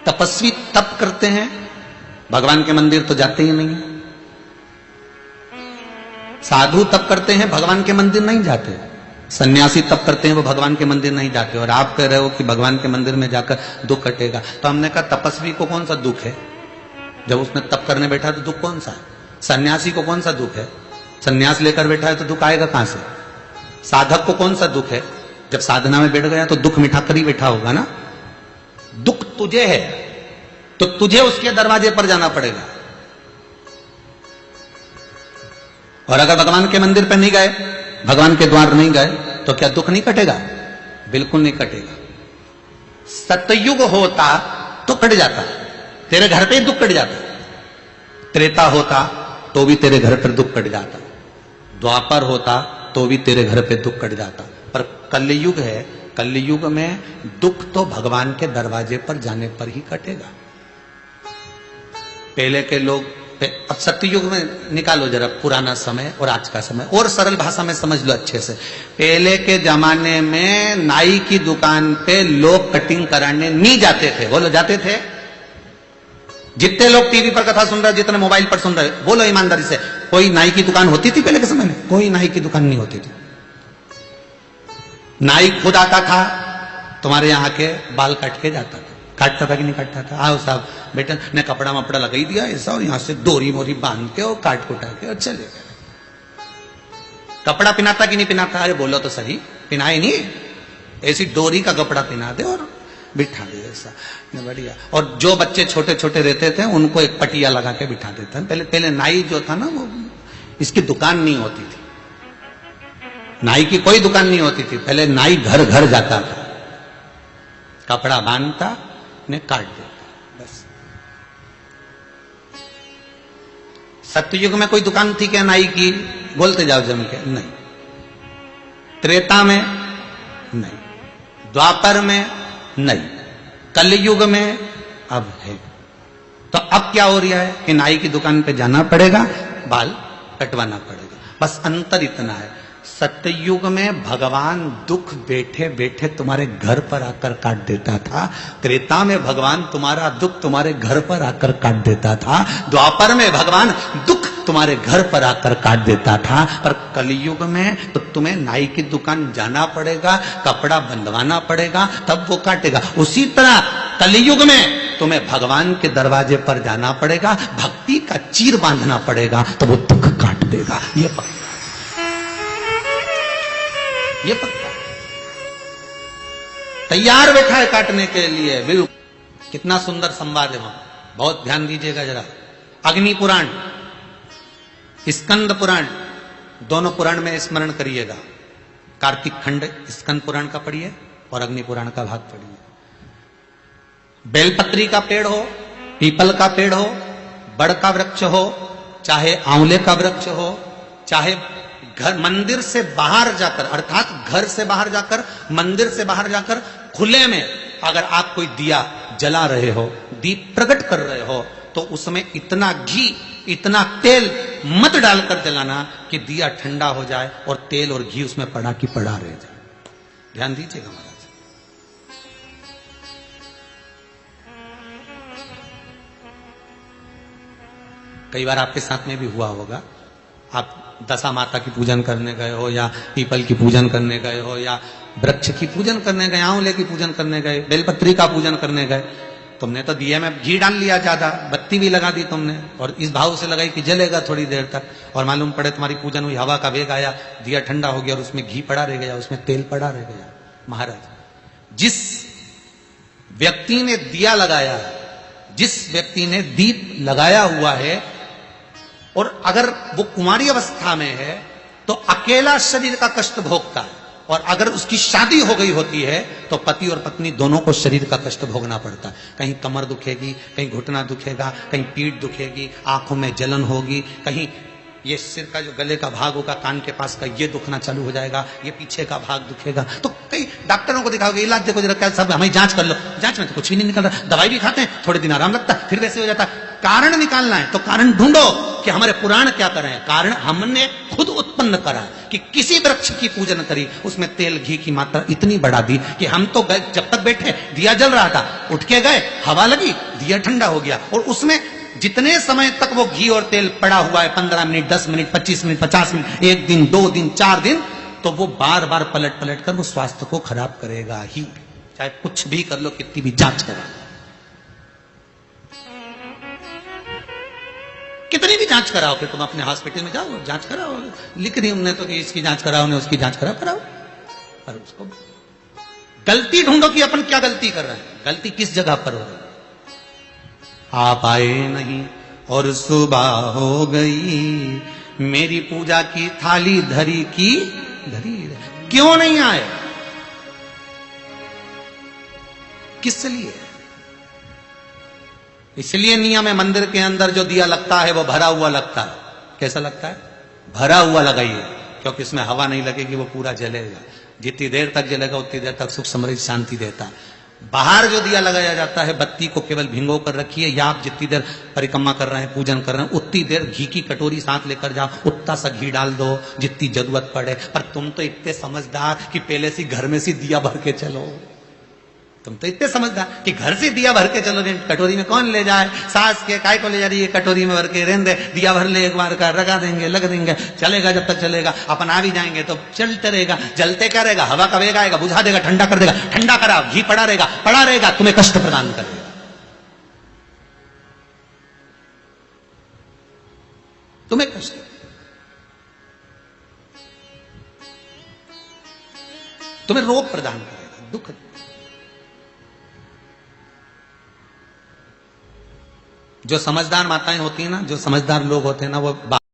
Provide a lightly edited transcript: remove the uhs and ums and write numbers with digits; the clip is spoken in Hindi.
तपस्वी तप करते हैं, भगवान के मंदिर तो जाते ही नहीं। साधु तप करते हैं, भगवान के मंदिर नहीं जाते। सन्यासी तप करते हैं, वो भगवान के मंदिर नहीं जाते। और आप कह रहे हो कि भगवान के मंदिर में जाकर दुख कटेगा। तो हमने कहा तपस्वी को कौन सा दुख है? जब उसने तप करने बैठा तो दुख कौन सा है? सन्यासी को कौन सा दुख है? सन्यास लेकर बैठा है तो दुख आएगा कहां से? साधक को कौन सा दुख है? जब साधना में बैठ गया तो दुख मिठा कर ही बैठा होगा ना। दुख तुझे है तो तुझे उसके दरवाजे पर जाना पड़ेगा। और अगर भगवान के मंदिर पर नहीं गए, भगवान के द्वार नहीं गए, तो क्या दुख नहीं कटेगा? बिल्कुल नहीं कटेगा। सतयुग होता तो कट जाता, तेरे घर पे दुख कट जाता। त्रेता होता तो भी तेरे घर पर दुख कट जाता। द्वापर होता तो भी तेरे घर पे दुख कट जाता। पर कलयुग है, कलयुग में दुख तो भगवान के दरवाजे पर जाने पर ही कटेगा। पहले के लोग, अब सत्ययुग में निकालो जरा पुराना समय और आज का समय, और सरल भाषा में समझ लो अच्छे से। पहले के जमाने में नाई की दुकान पे लोग कटिंग कराने नहीं जाते थे। बोलो जाते थे? जितने लोग टीवी पर कथा सुन रहे, जितने मोबाइल पर सुन रहे, बोलो ईमानदारी से, कोई नाई की दुकान होती थी पहले के समय में? कोई नाई की दुकान नहीं होती थी। नाई खुद आता था, तुम्हारे यहां के बाल काट के जाता था। काटता था कि नहीं काटता था? आओ साहब बेटा ने कपड़ा मपड़ा लगा ही दिया ऐसा, और यहां से डोरी मोरी बांध के और काट कुटा के और चले गए। कपड़ा पिनाता कि नहीं पिनाता? अरे बोलो तो सही, पिनाए नहीं, ऐसी डोरी का कपड़ा पिना दे और बिठा दे ऐसा, बढ़िया। और जो बच्चे छोटे छोटे रहते थे उनको एक पटिया लगा के बिठा देते। पहले नाई जो था ना, वो इसकी दुकान नहीं होती थी, नाई की कोई दुकान नहीं होती थी। पहले नाई घर घर जाता था, कपड़ा बांधता ने काट देता, बस। सत्ययुग में कोई दुकान थी क्या नाई की? बोलते जाओ जम के, नहीं। त्रेता में नहीं, द्वापर में नहीं, कलयुग में अब है। तो अब क्या हो रहा है कि नाई की दुकान पे जाना पड़ेगा, बाल कटवाना पड़ेगा, बस अंतर इतना है। सत्ययुग में भगवान दुख बैठे बैठे तुम्हारे घर पर आकर काट देता था। त्रेता में भगवान तुम्हारा दुख तुम्हारे घर पर आकर काट देता था। द्वापर में भगवान दुख तुम्हारे घर पर आकर काट देता था। पर कलयुग में तो तुम्हें नाई की दुकान जाना पड़ेगा, कपड़ा बंधवाना पड़ेगा, तब वो काटेगा। उसी तरह कलयुग में तुम्हें भगवान के दरवाजे पर जाना पड़ेगा, भक्ति का चीर बांधना पड़ेगा, तो वो दुख काट देगा। ये पक्का, ये पक्का तैयार बैठा है काटने के लिए। बिल्कुल, कितना सुंदर संवाद है वहां, बहुत ध्यान दीजिएगा जरा। अग्नि पुराण, स्कंद पुराण, दोनों पुराण में स्मरण करिएगा। कार्तिक खंड स्कंद पुराण का पढ़िए और अग्नि पुराण का भाग पढ़िए। बेलपत्री का पेड़ हो, पीपल का पेड़ हो, बड़ का वृक्ष हो, चाहे आंवले का वृक्ष हो, चाहे घर मंदिर से बाहर जाकर, अर्थात घर से बाहर जाकर, मंदिर से बाहर जाकर खुले में अगर आप कोई दिया जला रहे हो, दीप प्रकट कर रहे हो, तो उसमें इतना घी इतना तेल मत डालकर जलाना कि दिया ठंडा हो जाए और तेल और घी उसमें पड़ा की पड़ा रह जाए। ध्यान दीजिएगा महाराज। कई बार आपके साथ में भी हुआ होगा, आप दशा माता की पूजन करने गए हो, या पीपल की पूजन करने गए हो, या वृक्ष की पूजन करने गए, आंवले की पूजन करने गए, बेलपत्री का पूजन करने गए। तुमने तो दिए में घी डाल लिया ज्यादा, बत्ती भी लगा दी तुमने, और इस भाव से लगाई कि जलेगा थोड़ी देर तक, और मालूम पड़े तुम्हारी पूजन हुई, हवा का वेग आया, दिया ठंडा हो गया और उसमें घी पड़ा रह गया, उसमें तेल पड़ा रह गया। महाराज, जिस व्यक्ति ने दिया लगाया, जिस व्यक्ति ने दीप लगाया हुआ है, और अगर वो कुंवारी अवस्था में है तो अकेला शरीर का कष्ट भोगता है, और अगर उसकी शादी हो गई होती है तो पति और पत्नी दोनों को शरीर का कष्ट भोगना पड़ता है। कहीं कमर दुखेगी, कहीं घुटना दुखेगा, कहीं पीठ दुखेगी, आंखों में जलन होगी, कहीं ये सिर का जो गले का भाग होगा, कान के पास का ये दुखना चालू हो जाएगा, ये पीछे का भाग दुखेगा। तो कई डॉक्टरों को दिखाओगे, इलाज देखो जरा, क्या सब हमें जांच कर लो, जांच में तो कुछ भी नहीं निकल रहा, दवाई भी खाते हैं, थोड़े दिन आराम लगता है, फिर वैसे हो जाता है। कारण निकालना है तो कारण ढूंढो कि हमारे पुराण क्या कर रहे हैं। कारण हमने खुद उत्पन्न करा कि किसी वृक्ष की पूजन करी, उसमें तेल घी की मात्रा इतनी बढ़ा दी कि हम तो गए, जब तक बैठे दिया जल रहा था, उठ के गए, हवा लगी, दिया ठंडा हो गया, और उसमें जितने समय तक वो घी और तेल पड़ा हुआ है, 15 मिनट, 10 मिनट, 25 मिनट, 50 मिनट, 1 दिन, 2 दिन, 4 दिन, तो वो बार बार पलट पलट कर वो स्वास्थ्य को खराब करेगा ही, चाहे कुछ भी कर लो, कितनी भी जांच करो, कितनी भी जांच कराओ। फिर तुम अपने हॉस्पिटल में जाओ, जांच कराओ, लिख दी हमने तो कि इसकी जांच कराओ, ने उसकी जांच कराओ, पर उसको गलती ढूंढो कि अपन क्या गलती कर रहे हैं, गलती किस जगह पर हो रही है। आप आए नहीं और सुबह हो गई, मेरी पूजा की थाली धरी की धरी, क्यों नहीं आए, किस लिए? इसलिए नियम है, मंदिर के अंदर जो दिया लगता है वो भरा हुआ लगता है। कैसा लगता है? भरा हुआ लगाइए, क्योंकि इसमें हवा नहीं लगेगी, वो पूरा जलेगा। जितनी देर तक जलेगा उतनी देर तक सुख समृद्धि शांति देता है। बाहर जो दिया लगाया जाता है, बत्ती को केवल भिंगो कर रखिए, या आप जितनी देर परिक्रमा कर रहे हैं, पूजन कर रहे हैं, उतनी देर घी की कटोरी साथ लेकर जाओ, उतना सा घी डाल दो जितनी जरूरत पड़े। पर तुम तो इतने समझदार कि पहले से घर में से दिया भर के चलो, तुम तो इतने समझदार कि घर से दिया भर के चलो, कटोरी में कौन ले जाए, सास के काय को ले जा रही है, कटोरी में भर के रहने दे, दिया भर ले, एक बार का लगा देंगे, लग देंगे, चलेगा जब तक चलेगा, अपन आ भी जाएंगे तो चलते रहेगा, जलते क्या रहेगा, हवा का वेग आएगा, बुझा देगा, ठंडा कर देगा, ठंडा करा, घी पड़ा रहेगा, तुम्हें कष्ट प्रदान करेगा। तुम्हें कष्ट, तुम्हें रोग प्रदान करेगा, दुख। जो समझदार माताएं होती हैं ना, जो समझदार लोग होते हैं ना, वो